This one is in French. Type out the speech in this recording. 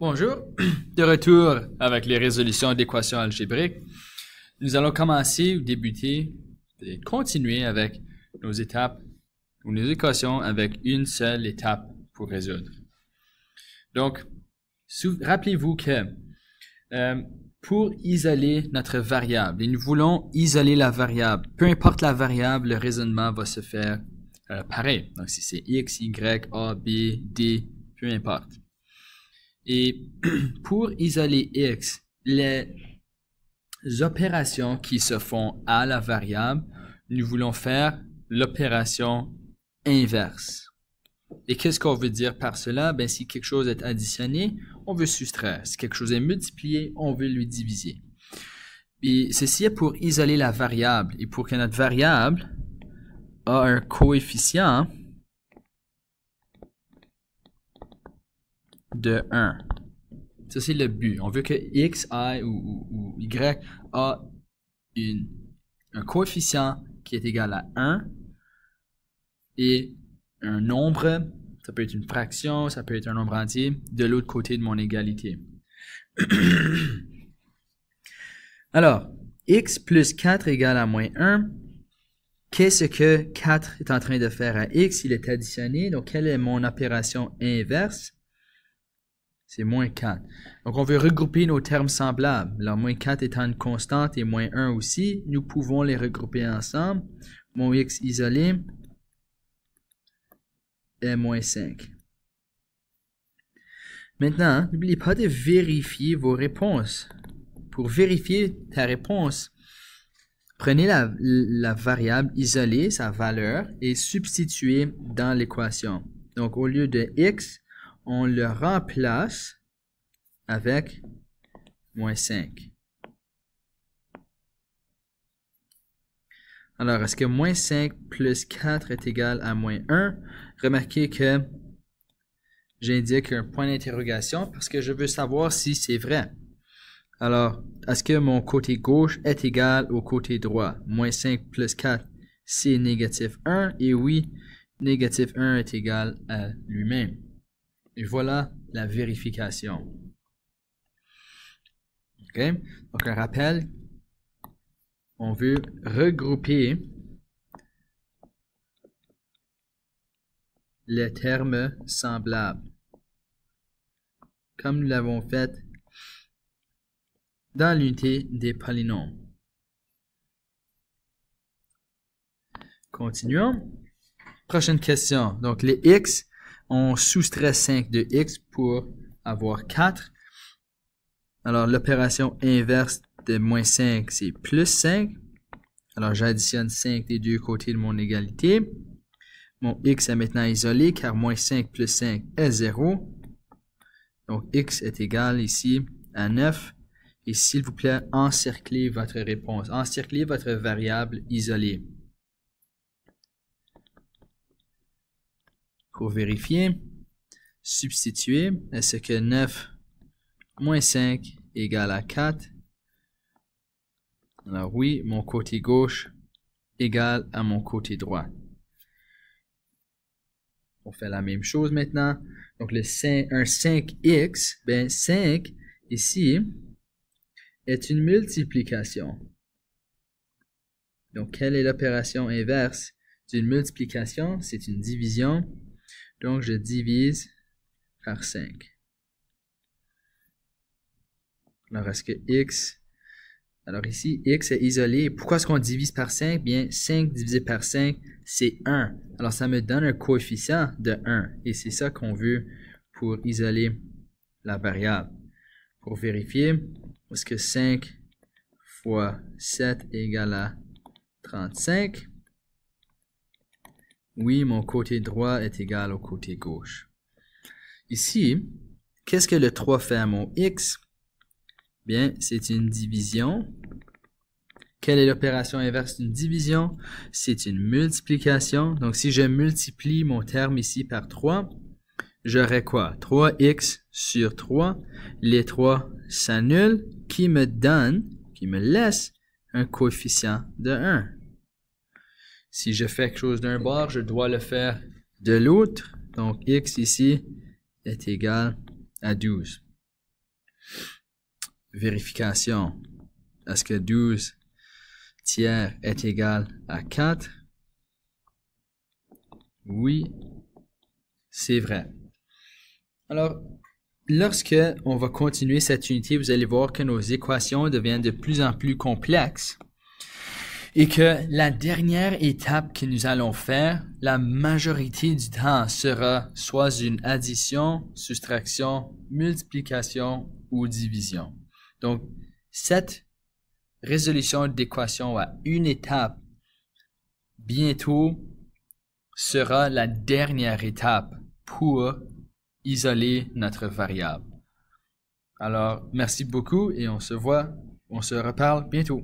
Bonjour, de retour avec les résolutions d'équations algébriques. Nous allons commencer ou débuter et continuer avec nos étapes ou nos équations avec une seule étape pour résoudre. Donc, rappelez-vous que pour isoler notre variable, et nous voulons isoler la variable, peu importe la variable, le raisonnement va se faire pareil. Donc, si c'est x, y, a, b, d, peu importe. Et pour isoler x, les opérations qui se font à la variable, nous voulons faire l'opération inverse. Et qu'est-ce qu'on veut dire par cela? Ben, si quelque chose est additionné, on veut soustraire. Si quelque chose est multiplié, on veut lui diviser. Et ceci est pour isoler la variable. Et pour que notre variable a un coefficient de 1. Ça, c'est le but. On veut que x, y ou y a un coefficient qui est égal à 1 et un nombre, ça peut être une fraction, ça peut être un nombre entier, de l'autre côté de mon égalité. Alors, x plus 4 égale à moins 1. Qu'est-ce que 4 est en train de faire à x? Il est additionné. Donc, quelle est mon opération inverse? C'est moins 4. Donc, on veut regrouper nos termes semblables. Alors, moins 4 étant une constante et moins 1 aussi, nous pouvons les regrouper ensemble. Mon x isolé est moins 5. Maintenant, n'oubliez pas de vérifier vos réponses. Pour vérifier ta réponse, prenez la variable isolée, sa valeur, et substituez dans l'équation. Donc, au lieu de x, on le remplace avec moins 5. Alors, est-ce que moins 5 plus 4 est égal à moins 1? Remarquez que j'indique un point d'interrogation parce que je veux savoir si c'est vrai. Alors, est-ce que mon côté gauche est égal au côté droit? Moins 5 plus 4, c'est négatif 1. Et oui, négatif 1 est égal à lui-même. Et voilà la vérification. OK? Donc, un rappel, on veut regrouper les termes semblables, comme nous l'avons fait dans l'unité des polynômes. Continuons. Prochaine question. Donc, les x, on soustrait 5 de x pour avoir 4. Alors, l'opération inverse de moins 5, c'est plus 5. Alors, j'additionne 5 des deux côtés de mon égalité. Mon x est maintenant isolé car moins 5 plus 5 est 0. Donc, x est égal ici à 9. Et s'il vous plaît, encerclez votre réponse. Encerclez votre variable isolée. Pour vérifier, substituer, est-ce que 9 moins 5 égale à 4? Alors oui, mon côté gauche égale à mon côté droit. On fait la même chose maintenant. Donc un 5x, ben 5 ici est une multiplication. Donc quelle est l'opération inverse d'une multiplication? C'est une division. Donc je divise par 5. Alors, est-ce que x... Alors ici, x est isolé. Pourquoi est-ce qu'on divise par 5? Bien, 5 divisé par 5, c'est 1. Alors, ça me donne un coefficient de 1. Et c'est ça qu'on veut pour isoler la variable. Pour vérifier, est-ce que 5 fois 7 est égal à 35? Oui, mon côté droit est égal au côté gauche. Ici, qu'est-ce que le 3 fait à mon x? Bien, c'est une division. Quelle est l'opération inverse d'une division? C'est une multiplication. Donc, si je multiplie mon terme ici par 3, j'aurai quoi? 3x sur 3. Les 3 s'annulent, qui me laisse un coefficient de 1. Si je fais quelque chose d'un bord, je dois le faire de l'autre. Donc, x ici est égal à 12. Vérification. Est-ce que 12 tiers est égal à 4? Oui, c'est vrai. Alors, lorsque on va continuer cette unité, vous allez voir que nos équations deviennent de plus en plus complexes et que la dernière étape que nous allons faire, la majorité du temps sera soit une addition, soustraction, multiplication ou division. Donc, cette résolution d'équation à une étape bientôt sera la dernière étape pour isoler notre variable. Alors, merci beaucoup et on se reparle bientôt.